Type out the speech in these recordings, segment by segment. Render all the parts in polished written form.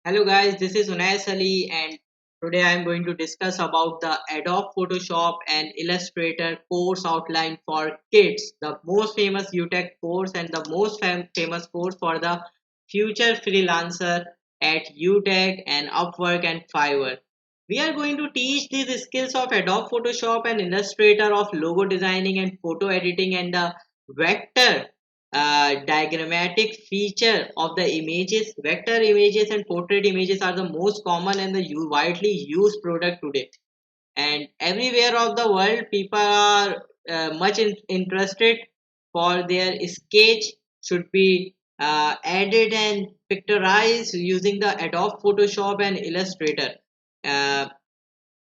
Hello guys, this is Unais Ali and today I am going to discuss about the Adobe Photoshop and Illustrator course outline for kids, the most famous UTech course and the most famous course for the future freelancer at UTech and Upwork and Fiverr. We are going to teach these skills of Adobe Photoshop and Illustrator of logo designing and photo editing and the vector diagrammatic feature of the images. Vector images and portrait images are the most common and the widely used product today, and everywhere of the world people are much interested for their sketch should be added and picturized using the Adobe Photoshop and Illustrator, uh,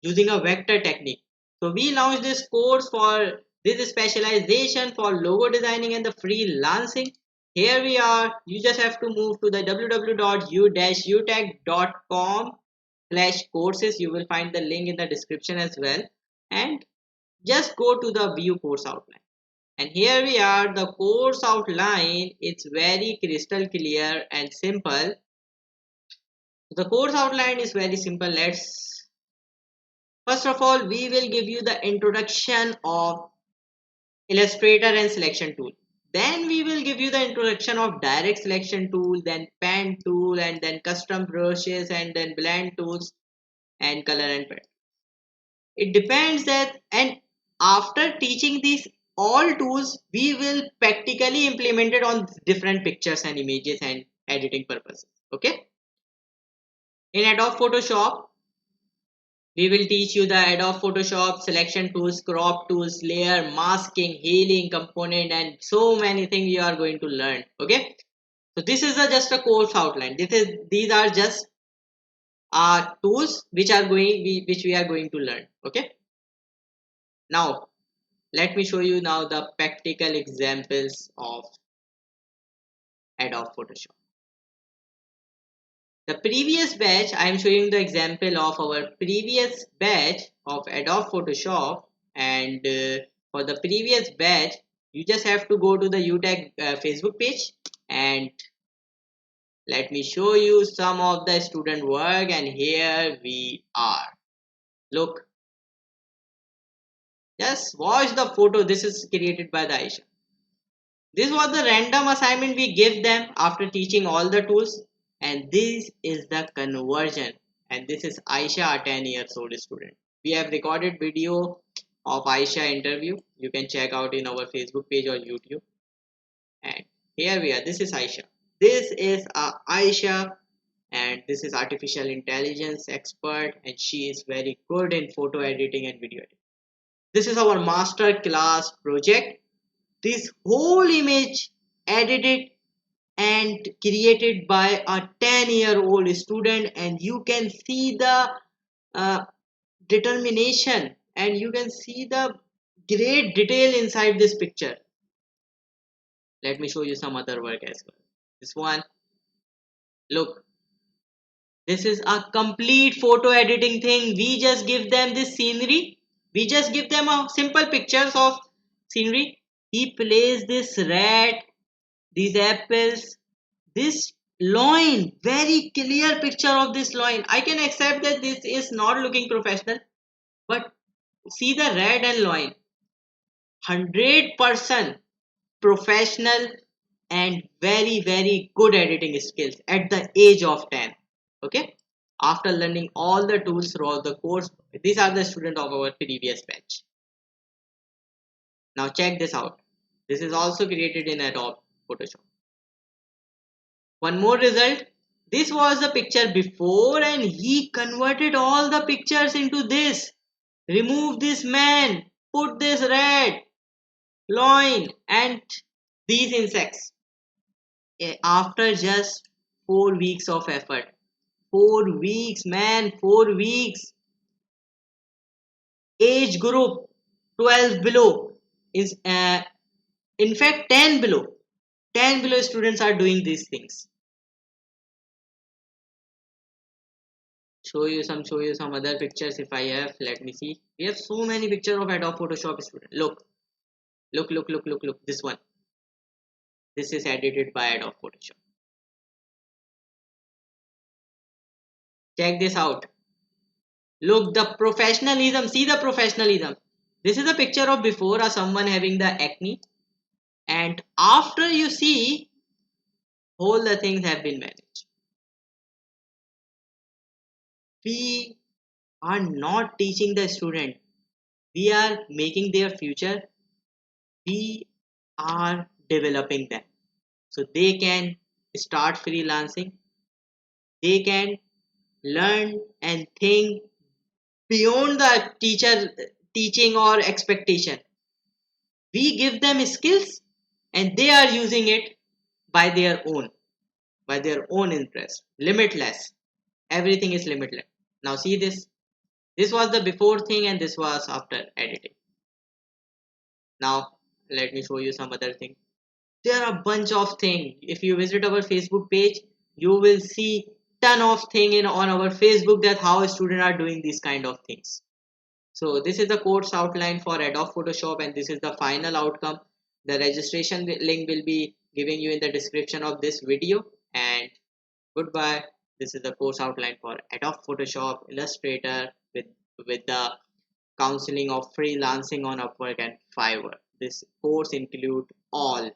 using a vector technique. So we launched this course for this specialization for logo designing and the freelancing. Here we are. You just have to move to the www.utech.com/courses. You will find the link in the description as well. And just go to the view course outline. And here we are. The course outline. It's very crystal clear and simple. The course outline is very simple. Let's First of all, we will give you the introduction of Illustrator and selection tool. Then we will give you the introduction of direct selection tool, then pen tool, and then custom brushes, and then blend tools and color and pen. It depends that, and after teaching these all tools, we will practically implement it on different pictures and images and editing purposes. Okay. In Adobe Photoshop, we will teach you the Adobe Photoshop selection tools, crop tools, layer, masking, healing, component, and so many things you are going to learn. Okay, so this is just a course outline. These are just tools which we are going to learn. Okay, now let me show you now the practical examples of Adobe Photoshop. The previous batch, I am showing the example of our previous batch of Adobe Photoshop, and for the previous batch, you just have to go to the UTech Facebook page, and let me show you some of the student work, and here we are. Look, just watch the photo. This is created by the Aisha. This was the random assignment we give them after teaching all the tools, and this is the conversion. And this is Aisha, a 10 years old student. We have recorded video of Aisha interview. You can check out in our Facebook page or YouTube. And here we are. This is Aisha. This is Aisha, and this is artificial intelligence expert, and she is very good in photo editing and video editing. This is our master class project. This whole image edited and created by a 10-year-old student, and you can see the uh, determination and you can see the great detail inside this picture. Let me show you some other work as well. This one, look, this is a complete photo editing thing. We just give them this scenery. We just give them a simple pictures of scenery. He plays this rat, these apples, this loin, very clear picture of this loin. I can accept that this is not looking professional, but see the red and loin, 100% professional and very good editing skills at the age of 10. Okay, after learning all the tools throughout the course. These are the students of our previous batch. Now check this out. This is also created in Adobe Photoshop. One more result. This was the picture before, and he converted all the pictures into this. Remove this man, put this red, loin, and these insects. After just 4 weeks of effort. 4 weeks, man, 4 weeks. Age group 12 below is in fact 10 below. 10 below students are doing these things. Show you some other pictures if I have. Let me see. We have so many pictures of Adobe Photoshop student. Look. This one. This is edited by Adobe Photoshop. Check this out. Look, the professionalism. See the professionalism. This is a picture of before someone having the acne, and after you see, all the things have been managed. We are not teaching the student. We are making their future. We are developing them so they can start freelancing. They can learn and think beyond the teacher teaching or expectation. We give them skills and they are using it by their own, by their own interest. Limitless. Everything is limitless. Now see this. This was the before thing and this was after editing. Now let me show you some other thing. There are a bunch of things. If you visit our Facebook page, you will see ton of thing in on our Facebook that how students are doing these kind of things. So this is the course outline for Adobe Photoshop and this is the final outcome. The registration link will be giving you in the description of this video, and goodbye. This is the course outline for Adobe Photoshop Illustrator with the counseling of freelancing on Upwork and Fiverr. This course include all